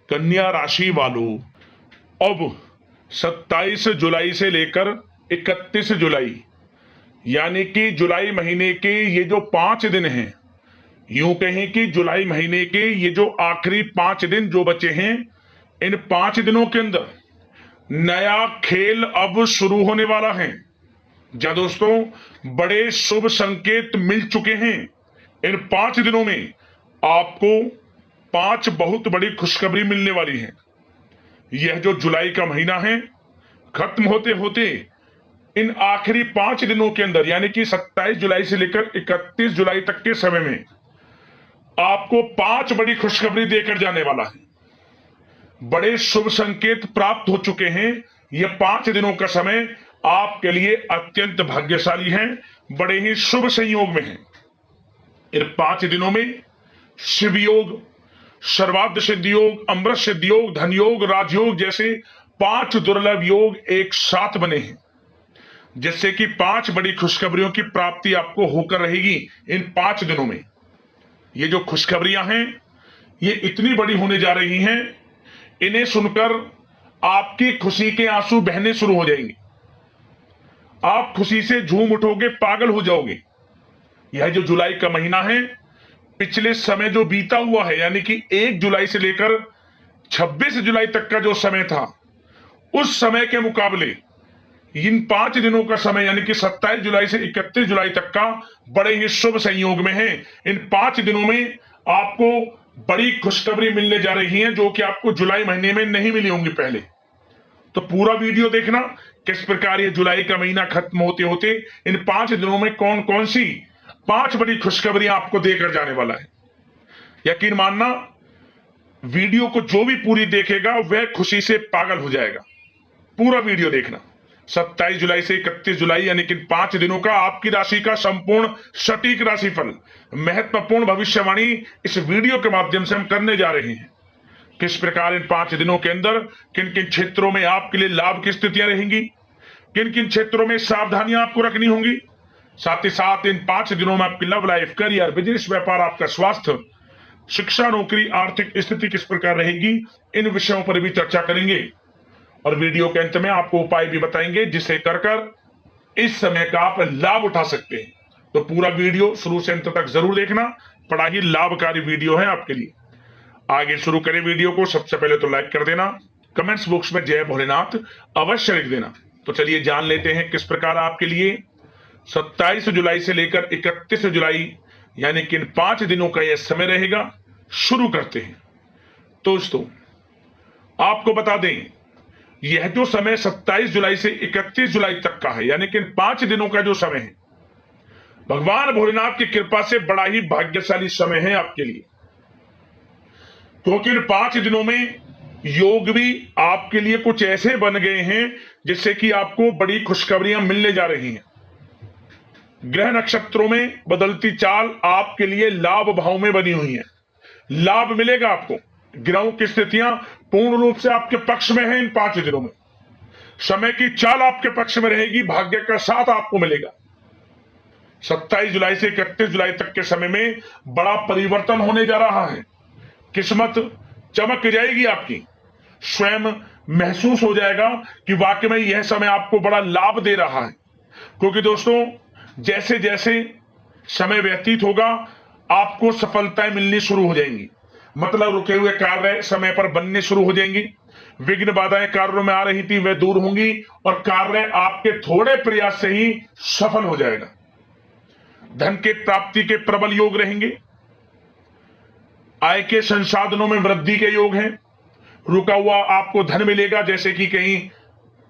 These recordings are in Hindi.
कन्या राशि वालों, अब 27 जुलाई से लेकर 31 जुलाई यानी कि जुलाई महीने के ये जो 5 दिन हैं, यूं कहें कि जुलाई महीने के ये जो आखिरी 5 दिन जो बचे हैं, इन 5 दिनों के अंदर नया खेल अब शुरू होने वाला है। जा दोस्तों, बड़े शुभ संकेत मिल चुके हैं। इन 5 दिनों में आपको 5 बहुत बड़ी खुशखबरी मिलने वाली है। यह जो जुलाई का महीना है, खत्म होते होते इन आखिरी 5 दिनों के अंदर यानी कि 27 जुलाई से लेकर 31 जुलाई तक के समय में आपको 5 बड़ी खुशखबरी देकर जाने वाला है। बड़े शुभ संकेत प्राप्त हो चुके हैं। यह 5 दिनों का समय आपके लिए अत्यंत भाग्यशाली है, बड़े ही शुभ संयोग में है। इन 5 दिनों में शिव योग, सर्वार्थ सिद्धि योग, अमृत सिद्धि योग, धन योग, राजयोग जैसे 5 दुर्लभ योग एक साथ बने हैं, जिससे कि 5 बड़ी खुशखबरियों की प्राप्ति आपको होकर रहेगी इन 5 दिनों में। ये जो खुशखबरियां हैं, ये इतनी बड़ी होने जा रही हैं, इन्हें सुनकर आपकी खुशी के आंसू बहने शुरू हो जाएंगे। आप खुशी से झूम उठोगे, पागल हो जाओगे। यह जो जुलाई का महीना है, पिछले समय जो बीता हुआ है यानी कि 1 जुलाई से लेकर 26 जुलाई तक का जो समय था, उस समय के मुकाबले इन 5 दिनों का समय यानी कि 27 जुलाई से 31 जुलाई तक का बड़े ही शुभ संयोग में है। इन 5 दिनों में आपको बड़ी खुशखबरी मिलने जा रही है, जो कि आपको जुलाई महीने में नहीं मिली होंगी पहले। तो पूरा वीडियो देखना, किस प्रकार ये जुलाई का महीना खत्म होते होते इन 5 दिनों में कौन कौन सी 5 बड़ी खुशखबरियां आपको देकर जाने वाला है। यकीन मानना, वीडियो को जो भी पूरी देखेगा वह खुशी से पागल हो जाएगा। पूरा वीडियो देखना। 27 जुलाई से 31 जुलाई यानी कि 5 दिनों का आपकी राशि का संपूर्ण सटीक राशिफल, महत्वपूर्ण भविष्यवाणी इस वीडियो के माध्यम से हम करने जा रहे हैं। किस प्रकार इन 5 दिनों के अंदर किन किन क्षेत्रों में आपके लिए लाभ की स्थितियां रहेंगी, किन किन क्षेत्रों में सावधानियां आपको रखनी होंगी, साथ ही साथ इन 5 दिनों में आपकी लव लाइफ, करियर, बिजनेस, व्यापार, आपका स्वास्थ्य, शिक्षा, नौकरी, आर्थिक स्थिति किस प्रकार रहेगी, इन विषयों पर भी चर्चा करेंगे। और वीडियो के अंत में आपको उपाय भी बताएंगे जिसे कर इस समय का आप लाभ उठा सकते हैं। तो पूरा वीडियो शुरू से अंत तक जरूर देखना, बड़ा ही लाभकारी वीडियो है आपके लिए। आगे शुरू करें वीडियो को। सबसे पहले तो लाइक कर देना, कमेंट्स बॉक्स में जय भोलेनाथ अवश्य लिख देना। तो चलिए जान लेते हैं किस प्रकार आपके लिए 27 जुलाई से लेकर 31 जुलाई यानी कि इन 5 दिनों का यह समय रहेगा। शुरू करते हैं। तो दोस्तों, आपको बता दें, यह जो समय 27 जुलाई से 31 जुलाई तक का है यानी कि इन 5 दिनों का जो समय है, भगवान भोलेनाथ की कृपा से बड़ा ही भाग्यशाली समय है आपके लिए, क्योंकि इन 5 दिनों में योग भी आपके लिए कुछ ऐसे बन गए हैं जिससे कि आपको बड़ी खुशखबरियां मिलने जा रही हैं। ग्रह नक्षत्रों में बदलती चाल आपके लिए लाभ भाव में बनी हुई है। लाभ मिलेगा आपको। ग्रहों की स्थितियां पूर्ण रूप से आपके पक्ष में है। इन 5 दिनों में समय की चाल आपके पक्ष में रहेगी, भाग्य का साथ आपको मिलेगा। 27 जुलाई से 31 जुलाई तक के समय में बड़ा परिवर्तन होने जा रहा है। किस्मत चमक जाएगी आपकी। स्वयं महसूस हो जाएगा कि वाकई में यह समय आपको बड़ा लाभ दे रहा है, क्योंकि दोस्तों, जैसे जैसे समय व्यतीत होगा आपको सफलताएं मिलनी शुरू हो जाएंगी। मतलब रुके हुए कार्य समय पर बनने शुरू हो जाएंगी। विघ्न बाधाएं कार्यों में आ रही थी, वे दूर होंगी और कार्य आपके थोड़े प्रयास से ही सफल हो जाएगा। धन के प्राप्ति के प्रबल योग रहेंगे। आय के संसाधनों में वृद्धि के योग हैं। रुका हुआ आपको धन मिलेगा, जैसे कि कहीं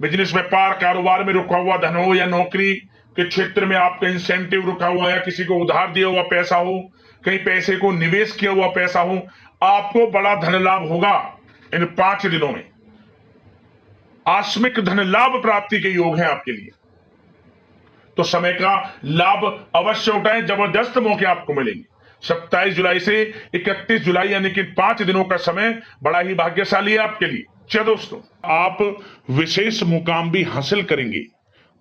बिजनेस, व्यापार, कारोबार में रुका हुआ धन हो, या नौकरी के क्षेत्र में आपका इंसेंटिव रुका हुआ, या किसी को उधार दिया हुआ पैसा हो, कहीं पैसे को निवेश किया हुआ पैसा हो, आपको बड़ा धन लाभ होगा। इन 5 दिनों में आकस्मिक धन लाभ प्राप्ति के योग हैं आपके लिए। तो समय का लाभ अवश्य उठाएं, जबरदस्त मौके आपको मिलेंगे। 27 जुलाई से 31 जुलाई यानी कि 5 दिनों का समय बड़ा ही भाग्यशाली है आपके लिए। चलो दोस्तों, आप विशेष मुकाम भी हासिल करेंगे।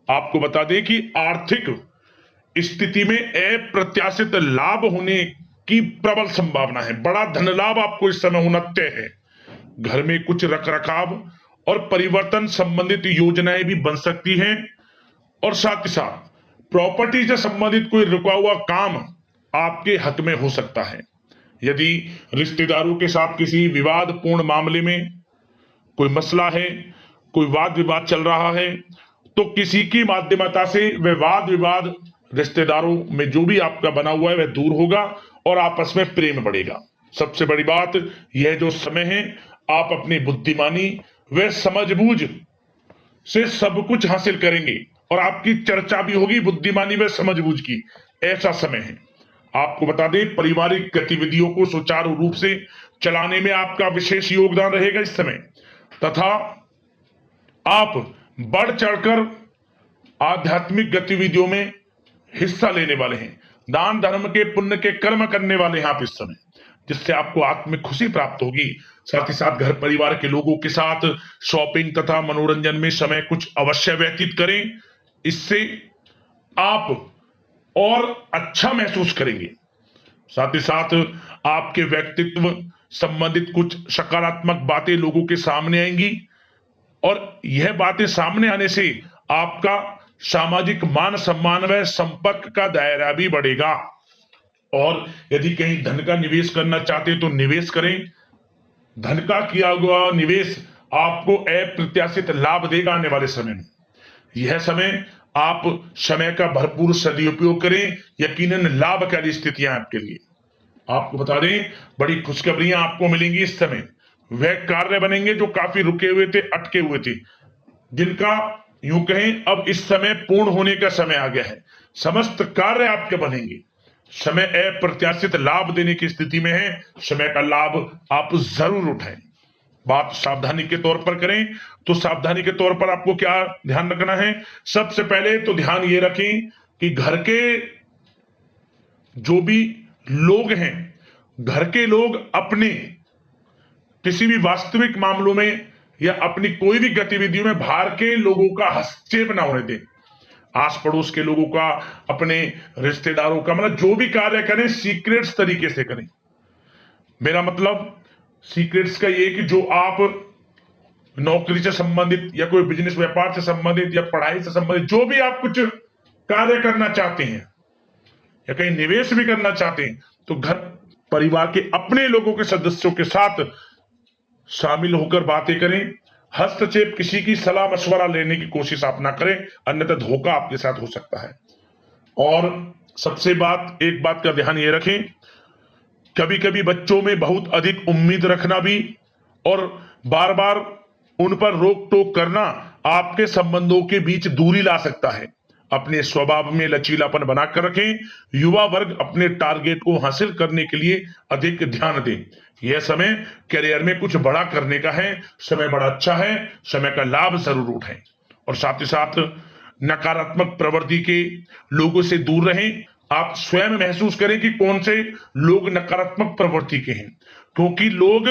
आपको बता दें कि आर्थिक स्थिति में अप्रत्याशित लाभ होने की प्रबल संभावना है। बड़ा धन लाभ आपको इस समय होना तय है। घर में कुछ रखरखाव और परिवर्तन संबंधित योजनाएं भी बन सकती हैं। और साथ ही साथ प्रॉपर्टी से संबंधित कोई रुका हुआ काम आपके हक में हो सकता है। यदि रिश्तेदारों के साथ किसी विवादपूर्ण मामले में कोई मसला है, कोई वाद विवाद चल रहा है, तो किसी की माध्यमता से वह वाद विवाद रिश्तेदारों में जो भी आपका बना हुआ है वह दूर होगा और आपस में प्रेम बढ़ेगा। सबसे बड़ी बात यह जो समय है, आप अपनी बुद्धिमानी व समझबूझ से सब कुछ हासिल करेंगे और आपकी चर्चा भी होगी बुद्धिमानी व समझबूझ की। ऐसा समय है। आपको बता दें, पारिवारिक गतिविधियों को सुचारू रूप से चलाने में आपका विशेष योगदान रहेगा इस समय, तथा आप बढ़ चढ़कर आध्यात्मिक गतिविधियों में हिस्सा लेने वाले हैं। दान धर्म के पुण्य के कर्म करने वाले हैं आप इस समय, जिससे आपको आत्मिक खुशी प्राप्त होगी। साथ ही साथ घर परिवार के लोगों के साथ शॉपिंग तथा मनोरंजन में समय कुछ अवश्य व्यतीत करें। इससे आप और अच्छा महसूस करेंगे। साथ ही साथ आपके व्यक्तित्व संबंधित कुछ सकारात्मक बातें लोगों के सामने आएंगी और यह बातें सामने आने से आपका सामाजिक मान सम्मान व संपर्क का दायरा भी बढ़ेगा। और यदि कहीं धन का निवेश करना चाहते हैं तो निवेश करें। धन का किया हुआ निवेश आपको अप्रत्याशित लाभ देगा आने वाले समय में। यह समय आप समय का भरपूर सदुपयोग करें, यकीनन लाभकारी स्थितियां आपके लिए। आपको बता दें, बड़ी खुशखबरियां आपको मिलेंगी इस समय। वह कार्य बनेंगे जो काफी रुके हुए थे, अटके हुए थे, जिनका यूं कहें अब इस समय पूर्ण होने का समय आ गया है। समस्त कार्य आपके बनेंगे। समय अप्रत्याशित लाभ देने की स्थिति में है। समय का लाभ आप जरूर उठाएं। बात सावधानी के तौर पर करें तो सावधानी के तौर पर आपको क्या ध्यान रखना है? सबसे पहले तो ध्यान ये रखें कि घर के जो भी लोग हैं, घर के लोग अपने किसी भी वास्तविक मामलों में या अपनी कोई भी गतिविधियों में बाहर के लोगों का हस्तक्षेप ना होने दें। आस पड़ोस के लोगों का, अपने रिश्तेदारों का, मतलब जो भी कार्य करें सीक्रेट्स तरीके से करें। मेरा मतलब सीक्रेट्स का ये कि जो आप नौकरी से संबंधित या कोई बिजनेस व्यापार से संबंधित या पढ़ाई से संबंधित जो भी आप कुछ कार्य करना चाहते हैं या कहीं निवेश भी करना चाहते हैं, तो घर परिवार के अपने लोगों के सदस्यों के साथ शामिल होकर बातें करें। हस्तक्षेप, किसी की सलाह मशवरा लेने की कोशिश आप ना करें, अन्यथा धोखा आपके साथ हो सकता है। और सबसे एक बात का ध्यान ये रखें, कभी कभी बच्चों में बहुत अधिक उम्मीद रखना भी और बार बार उन पर रोक टोक करना आपके संबंधों के बीच दूरी ला सकता है। अपने स्वभाव में लचीलापन बनाकर रखें। युवा वर्ग अपने टारगेट को हासिल करने के लिए अधिक ध्यान दें। यह समय करियर में कुछ बड़ा करने का है। समय बड़ा अच्छा है, समय का लाभ जरूर उठाएं। और साथ ही साथ नकारात्मक प्रवृत्ति के लोगों से दूर रहें। आप स्वयं महसूस करें कि कौन से लोग नकारात्मक प्रवृत्ति के हैं, क्योंकि लोग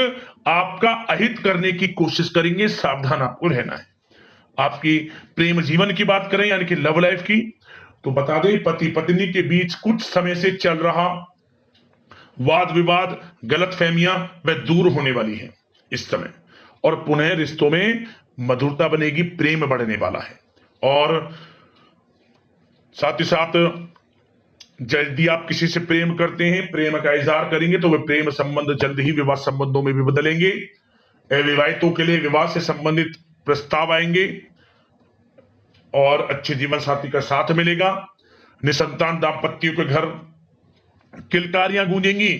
आपका अहित करने की कोशिश करेंगे। सावधान आपको रहना है। आपकी प्रेम जीवन की बात करें, यानी कि लव लाइफ की, तो बता दें पति पत्नी के बीच कुछ समय से चल रहा वाद विवाद, गलतफहमियां वह दूर होने वाली है इस समय, और पुनः रिश्तों में मधुरता बनेगी, प्रेम बढ़ने वाला है। और साथ ही साथ जल्दी आप किसी से प्रेम करते हैं, प्रेम का इजहार करेंगे, तो वह प्रेम संबंध जल्द ही विवाह संबंधों में भी बदलेंगे। अविवाहितों के लिए विवाह से संबंधित प्रस्ताव आएंगे और अच्छे जीवन साथी का साथ मिलेगा। निसंतान दाम्पत्य के घर किलकारियां गूंजेंगी।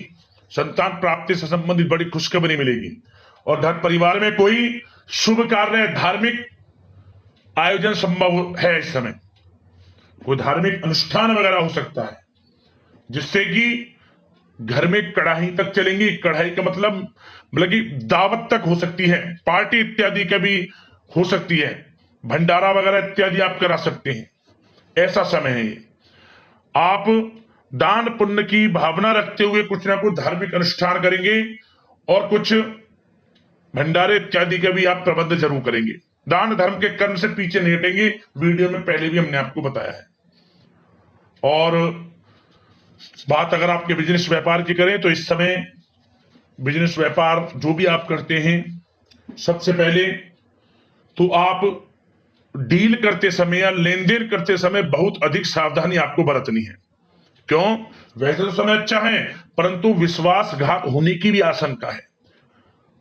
संतान प्राप्ति से संबंधित बड़ी खुशखबरी मिलेगी। और घर परिवार में कोई शुभ कार्य, धार्मिक आयोजन संभव है इस समय। कोई धार्मिक अनुष्ठान वगैरह हो सकता है, जिससे कि घर में कड़ाही तक चलेंगी। कढ़ाई का मतलब कि दावत तक हो सकती है, पार्टी इत्यादि का भी हो सकती है, भंडारा वगैरह इत्यादि आप करा सकते हैं। ऐसा समय है ये। आप दान पुण्य की भावना रखते हुए कुछ ना कुछ धार्मिक अनुष्ठान करेंगे और कुछ भंडारे इत्यादि का भी आप प्रबंध जरूर करेंगे। दान धर्म के कर्म से पीछे नहीं हटेंगे। वीडियो में पहले भी हमने आपको बताया है। और बात अगर आपके बिजनेस व्यापार की करें, तो इस समय बिजनेस व्यापार जो भी आप करते हैं सबसे पहले तो आप डील करते समय या लेन देन करते समय बहुत अधिक सावधानी आपको बरतनी है। क्यों? वैसे तो समय अच्छा है, परंतु विश्वासघात होने की भी आशंका है।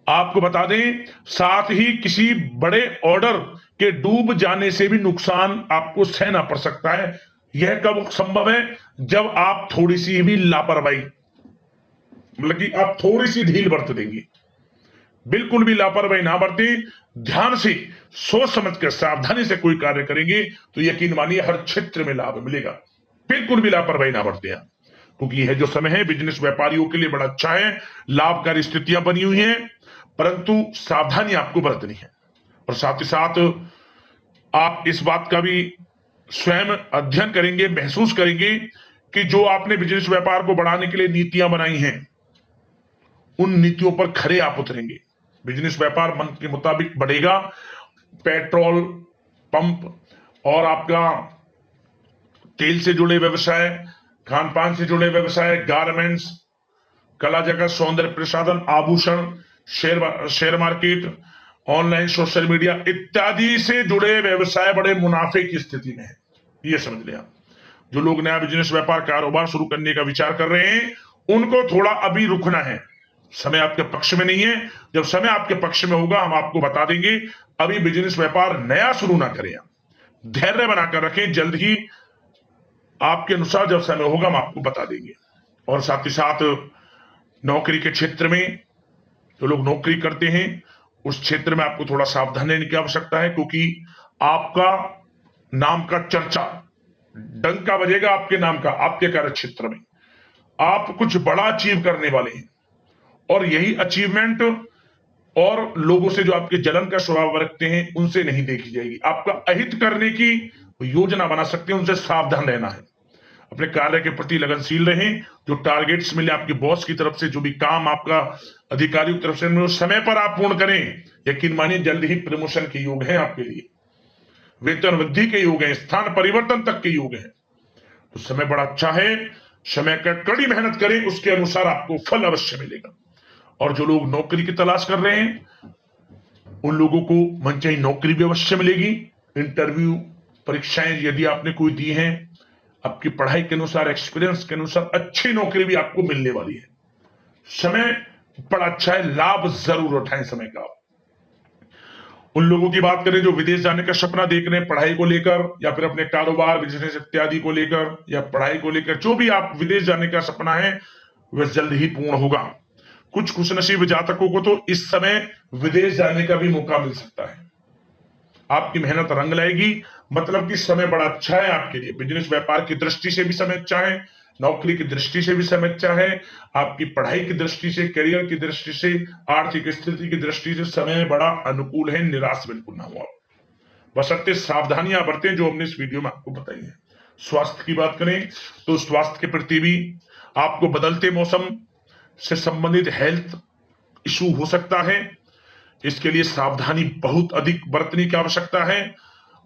आपको बता दें, साथ ही किसी बड़े ऑर्डर के डूब जाने से भी नुकसान आपको सहना पड़ सकता है। यह कब संभव है? जब आप थोड़ी सी भी लापरवाही, मतलब कि आप थोड़ी सी ढील बरत देंगे। बिल्कुल भी लापरवाही ना बरतें, ध्यान से सोच समझ कर सावधानी से कोई कार्य करेंगे तो यकीन मानिए हर क्षेत्र में लाभ मिलेगा। बिल्कुल भी लापरवाही ना बरतें आप, क्योंकि यह जो समय है बिजनेस व्यापारियों के लिए बड़ा अच्छा है, लाभकारी स्थितियां बनी हुई हैं, परंतु सावधानी आपको बरतनी है। और साथ ही साथ आप इस बात का भी स्वयं अध्ययन करेंगे, महसूस करेंगे कि जो आपने बिजनेस व्यापार को बढ़ाने के लिए नीतियां बनाई हैं, उन नीतियों पर खरे आप उतरेंगे। बिजनेस व्यापार मन के मुताबिक बढ़ेगा। पेट्रोल पंप और आपका तेल से जुड़े व्यवसाय, खान पान से जुड़े व्यवसाय, गारमेंट्स, कला जगत, सौंदर्य प्रसाधन, आभूषण, share market, online social media इत्यादि से जुड़े व्यवसाय बड़े मुनाफे की स्थिति में है। ये समझ लिया। जो लोग नया बिजनेस व्यापार कारोबार शुरू करने का विचार कर रहे हैं, उनको थोड़ा अभी रुकना है। समय आपके पक्ष में नहीं है। जब समय आपके पक्ष में होगा हम आपको बता देंगे। अभी बिजनेस व्यापार नया शुरू ना करें, धैर्य बनाकर रखें। जल्द ही आपके अनुसार जब समय होगा हम आपको बता देंगे। और साथ ही साथ नौकरी के क्षेत्र में जो लोग नौकरी करते हैं उस क्षेत्र में आपको थोड़ा सावधान रहने की आवश्यकता है, क्योंकि आपका नाम का चर्चा, डंका बजेगा आपके नाम का। आपके कार्य क्षेत्र में आप कुछ बड़ा अचीव करने वाले हैं, और यही अचीवमेंट और लोगों से जो आपके जलन का स्वभाव रखते हैं उनसे नहीं देखी जाएगी। आपका अहित करने की योजना बना सकते हैं, उनसे सावधान रहना है। अपने कार्य के प्रति लगनशील रहें। जो टारगेट्स मिले आपके बॉस की तरफ से, जो भी काम आपका अधिकारियों की तरफ से मिले, समय पर आप पूर्ण करें। यकीन मानिए जल्द ही प्रमोशन के योग है आपके लिए, वेतन वृद्धि के योग है, स्थान परिवर्तन तक के योग है। तो समय बड़ा अच्छा है। समय का कड़ी मेहनत करें, उसके अनुसार आपको फल अवश्य मिलेगा। और जो लोग नौकरी की तलाश कर रहे हैं उन लोगों को मनचाही नौकरी भी अवश्य मिलेगी। इंटरव्यू परीक्षाएं यदि आपने कोई दी हैं, आपकी पढ़ाई के अनुसार, एक्सपीरियंस के अनुसार अच्छी नौकरी भी आपको मिलने वाली है। समय बड़ा अच्छा है, लाभ जरूर उठाएं समय का। उन लोगों की बात करें जो विदेश जाने का सपना देख रहे हैं पढ़ाई को लेकर, या फिर अपने कारोबार, बिजनेस इत्यादि को लेकर, या पढ़ाई को लेकर, जो भी आप विदेश जाने का सपना है वह जल्द ही पूर्ण होगा। कुछ खुशनसीब जातकों को तो इस समय विदेश जाने का भी मौका मिल सकता है। आपकी मेहनत रंग लाएगी। मतलब कि समय बड़ा अच्छा है आपके लिए। बिजनेस व्यापार की दृष्टि से भी समय अच्छा है, नौकरी की दृष्टि से भी समय अच्छा है, आपकी पढ़ाई की दृष्टि से, करियर की दृष्टि से, आर्थिक स्थिति की दृष्टि से समय बड़ा अनुकूल है। निराश बिल्कुल ना हो आप, बशर्ते सावधानियां बरतें जो हमने इस वीडियो में आपको बताई है। स्वास्थ्य की बात करें तो स्वास्थ्य के प्रति भी आपको बदलते मौसम से संबंधित हेल्थ इशू हो सकता है। इसके लिए सावधानी बहुत अधिक बरतने की आवश्यकता है,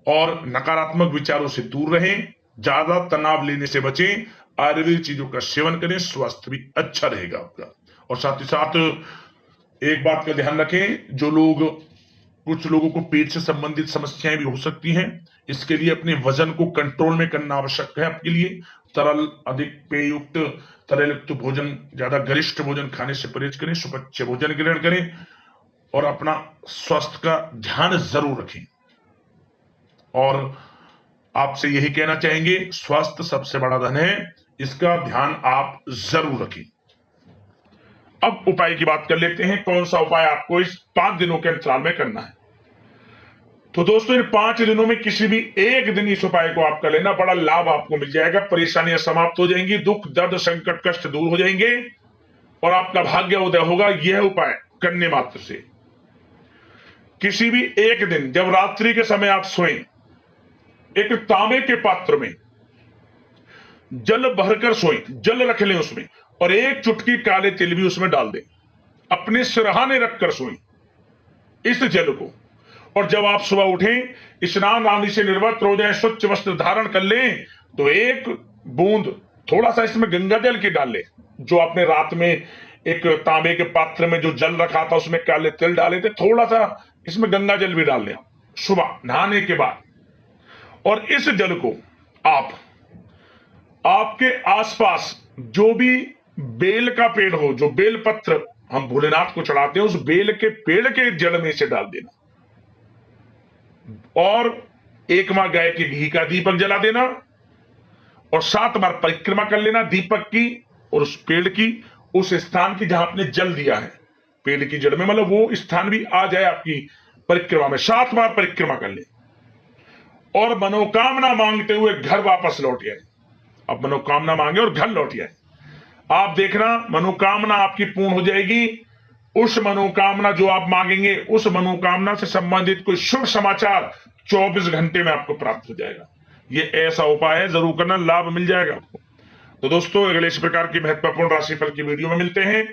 और नकारात्मक विचारों से दूर रहें, ज्यादा तनाव लेने से बचें, आयुर्वेदिक चीजों का सेवन करें, स्वास्थ्य भी अच्छा रहेगा आपका। और साथ ही साथ एक बात का ध्यान रखें, कुछ लोगों को पेट से संबंधित समस्याएं भी हो सकती हैं। इसके लिए अपने वजन को कंट्रोल में करना आवश्यक है आपके लिए। तरल, अधिक पेययुक्त, तरलयुक्त भोजन, ज्यादा गरिष्ठ भोजन खाने से परहेज करें, सुपच्य भोजन ग्रहण करें, और अपना स्वास्थ्य का ध्यान जरूर रखें। और आपसे यही कहना चाहेंगे, स्वास्थ्य सबसे बड़ा धन है, इसका ध्यान आप जरूर रखें। अब उपाय की बात कर लेते हैं। कौन सा उपाय आपको इस 5 दिनों के अंतराल में करना है? तो दोस्तों इन 5 दिनों में किसी भी एक दिन इस उपाय को आप कर लेना, बड़ा लाभ आपको मिल जाएगा। परेशानियां समाप्त हो जाएंगी, दुख दर्द संकट कष्ट दूर हो जाएंगे, और आपका भाग्य उदय होगा यह उपाय करने मात्र से। किसी भी एक दिन जब रात्रि के समय आप सोएं, एक तांबे के पात्र में जल भरकर सोएं, जल रख लें उसमें, और एक चुटकी काले तिल भी उसमें डाल दें। अपने सिरहाने रखकर सोएं इस जल को। और जब आप सुबह उठें, स्नान आदि से निर्वस्त्र हो जाए, स्वच्छ वस्त्र धारण कर लें, तो एक बूंद थोड़ा सा इसमें गंगा जल की डाल लें, जो आपने रात में एक तांबे के पात्र में जो जल रखा था उसमें काले तिल डाले थे, थोड़ा सा इसमें गंगा जल भी डाल लिया सुबह नहाने के बाद। और इस जल को आप आपके आसपास जो भी बेल का पेड़ हो, जो बेल पत्र हम भोलेनाथ को चढ़ाते हैं, उस बेल के पेड़ के जड़ में से डाल देना और एक माह गाय के घी का दीपक जला देना और 7 बार परिक्रमा कर लेना दीपक की और उस पेड़ की, उस स्थान की जहां आपने जल दिया है पेड़ की जड़ में, मतलब वो स्थान भी आ जाए आपकी परिक्रमा में। 7 बार परिक्रमा कर ले और मनोकामना मांगते हुए घर वापस लौट आए। अब मनोकामना मांगे और घर लौट आए, आप देखना मनोकामना आपकी पूर्ण हो जाएगी। उस मनोकामना जो आप मांगेंगे, उस मनोकामना से संबंधित कोई शुभ समाचार 24 घंटे में आपको प्राप्त हो जाएगा। ये ऐसा उपाय है, जरूर करना, लाभ मिल जाएगा आपको। तो दोस्तों, अगले इस प्रकार की महत्वपूर्ण राशिफल की वीडियो में मिलते हैं।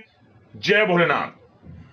जय भोलेनाथ।